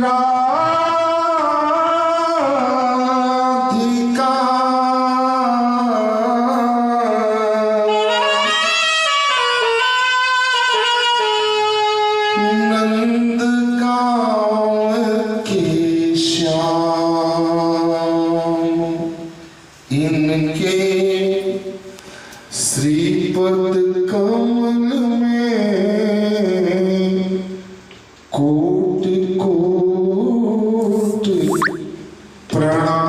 राधिका नंद गाँव के श्याम इनके श्रीपद कमल में कोटि कोटि प्रणाम।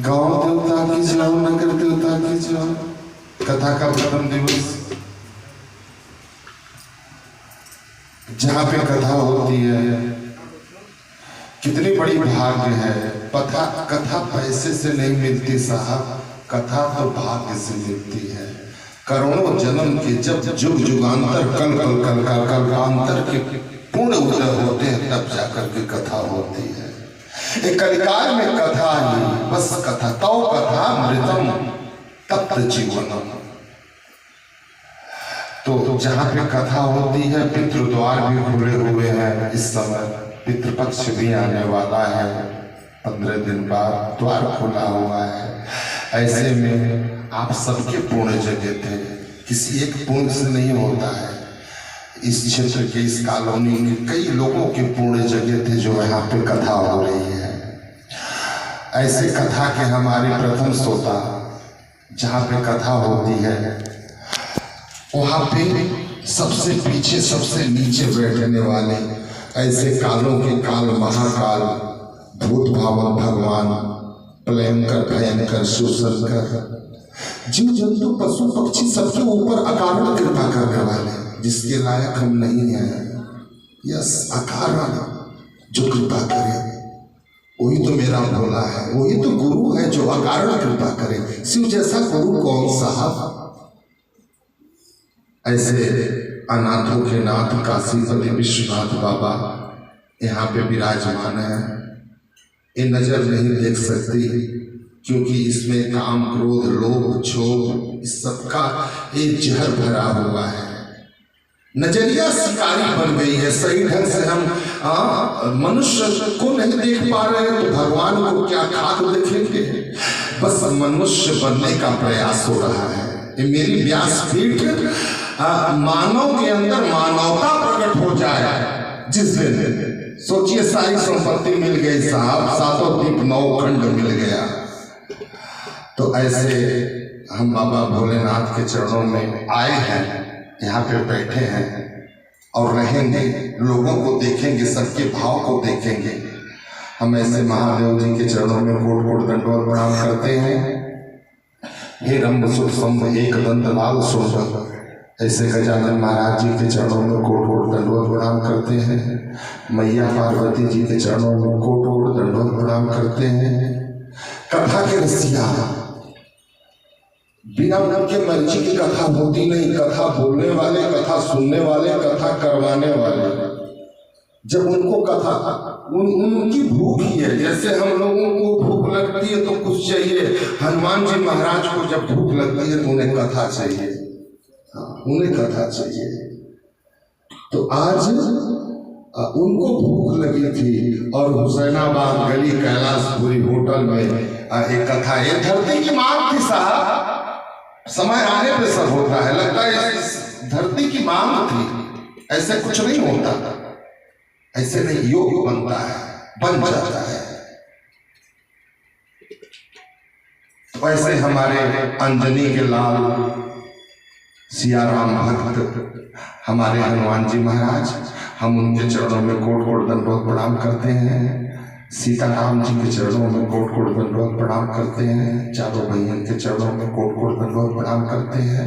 गांव देवता की जाओ, नगर देवता की जाओ। कथा का प्रथम दिवस जहाँ पे कथा होती है, कितनी बड़ी भाग्य है। कथा पैसे से नहीं मिलती साहब, कथा तो भाग्य से मिलती है। करोड़ों जन्म के जब जुग जुगांतर कल्पांतर के पूर्ण उदय होते हैं, तब जाकर के कथा होती है। एक कलिकाल में कथा ही बस कथा, तो कथा मृतम तप्त जीवनम। तो जहाँ पे कथा होती है, पितृद्वार भी खुले हुए हैं। इस समय पितृपक्ष भी आने वाला है, 15 दिन बाद द्वार खुला हुआ है। ऐसे में आप सबके पुण्य जगह थे, किसी एक पुण्य से नहीं होता है। इस क्षेत्र के, इस कॉलोनी के कई लोगों के पुण्य जगह थे जो यहाँ पे कथा हो रही है। ऐसे कथा के हमारे प्रथम श्रोता जहाँ पे कथा होती है, वहाँ पे सबसे पीछे सबसे नीचे बैठने वाले ऐसे कालों के काल महाकाल भूत भावक भगवान, प्रलयंकर भयंकर सुरसंकर, जीव जंतु पशु पक्षी सबके ऊपर अकारण कृपा करने वाले, जिसके लायक हम नहीं हैं। यस, अकारण जो कृपा करे वही तो मेरा भोला है, वही तो गुरु है जो अकारण कृपा करे। शिव जैसा गुरु कौन साहब। ऐसे अनाथों के नाथ काशीपति विश्वनाथ बाबा यहाँ पे विराजमान है। ये नजर नहीं देख सकती क्योंकि इसमें काम क्रोध लोभ क्षोभ इस सबका एक जहर भरा हुआ है। नजरिया शिकारी बन गई है। सही ढंग से हम मनुष्य को नहीं देख पा रहे तो भगवान को क्या खाक देखेंगे। बस मनुष्य बनने का प्रयास हो रहा है। ये मेरी व्यासपीठ मानव के अंदर मानवता प्रकट हो जाए जिस दिन, सोचिए सारी संपत्ति मिल गई साहब, सातों दीप 9 खंड मिल गया। तो ऐसे हम बाबा भोलेनाथ के चरणों में आए हैं, यहाँ पे बैठे हैं और रहेंगे। लोगों को देखेंगे, सबके भाव को देखेंगे। हम ऐसे महादेव जी के चरणों में कोट कोट दंडवत प्रणाम करते हैं। हे रंभ सुख संभ एक दंत लाल सुंदर, ऐसे गजानन महाराज जी के चरणों में कोट कोट दंडवत प्रणाम करते हैं। मैया पार्वती जी के चरणों में कोट कोट दंडवत प्रणाम करते हैं। कथा के रसिया, बिना उनके मर्जी की कथा होती नहीं। कथा बोलने वाले, कथा सुनने वाले, कथा करवाने वाले, जब उनको कथा उनकी भूख ही है। जैसे हम लोगों को भूख लगती है तो कुछ चाहिए, हनुमान जी महाराज को जब भूख लगती है तो उन्हें कथा चाहिए, उन्हें कथा चाहिए। तो आज उनको भूख लगी थी और हुसैनाबाद गली कैलाशपुरी होटल में एक कथा, ये धरती की मांग थी साहब। समय आने पे सब होता है, लगता है इस धरती की मांग थी। ऐसे कुछ नहीं होता, ऐसे नहीं योग बनता है, बन जाता है। वैसे हमारे अंजनी के लाल सिया राम भक्त हमारे हनुमान जी महाराज, हम उनके चरणों में कोट कोट दंडवत प्रणाम करते हैं। सीताराम जी के चरणों में कोट कोट दंडवत प्रणाम करते हैं। चारों भैया के चरणों में कोट कोट दंडवत प्रणाम करते हैं।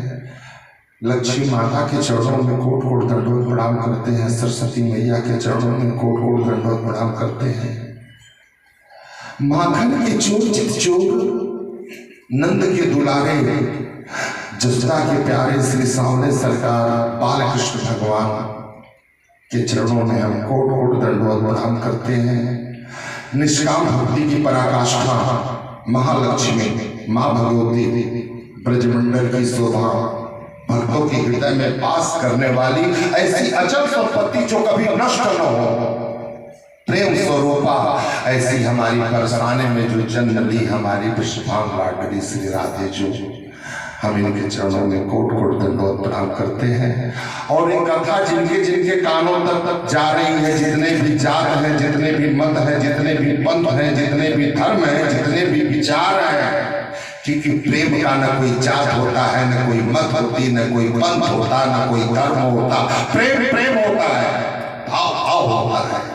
लक्ष्मी माता के चरणों में कोट कोट दंडवत प्रणाम करते हैं। सरस्वती मैया के चरणों में कोट कोट दंडवत प्रणाम करते हैं। माखन के चोर चित चोर, नंद के दुलारे, जसरा के प्यारे श्री सांवले सरकार बालकृष्ण भगवान के चरणों में हम कोट कोट दंडवत प्रणाम करते हैं। निष्काम भक्ति की पराकाष्ठा महालक्ष्मी माँ भगवती ब्रजमंडल की शोभा भक्तों के हृदय में वास करने वाली ऐसी अचल संपत्ति जो कभी नष्ट न हो, प्रेम स्वरूपा ऐसी हमारी बरसाने में जो जन्म ली हमारी पुष्पांग लाडली श्री राधे, जो हम इनके चरणों में कोट कोट दंडवत प्रणाम करते हैं। और एक कथा जिनके जिनके कानों तक जा रही है, जितने भी जात हैं, जितने भी मत हैं, जितने भी पंथ हैं, जितने भी धर्म हैं, जितने भी विचार हैं, क्योंकि प्रेम का न कोई जात होता है, न कोई मत होती, न कोई पंथ होता, न कोई धर्म होता। प्रेम प्रेम होता है, भाव भाव होता है।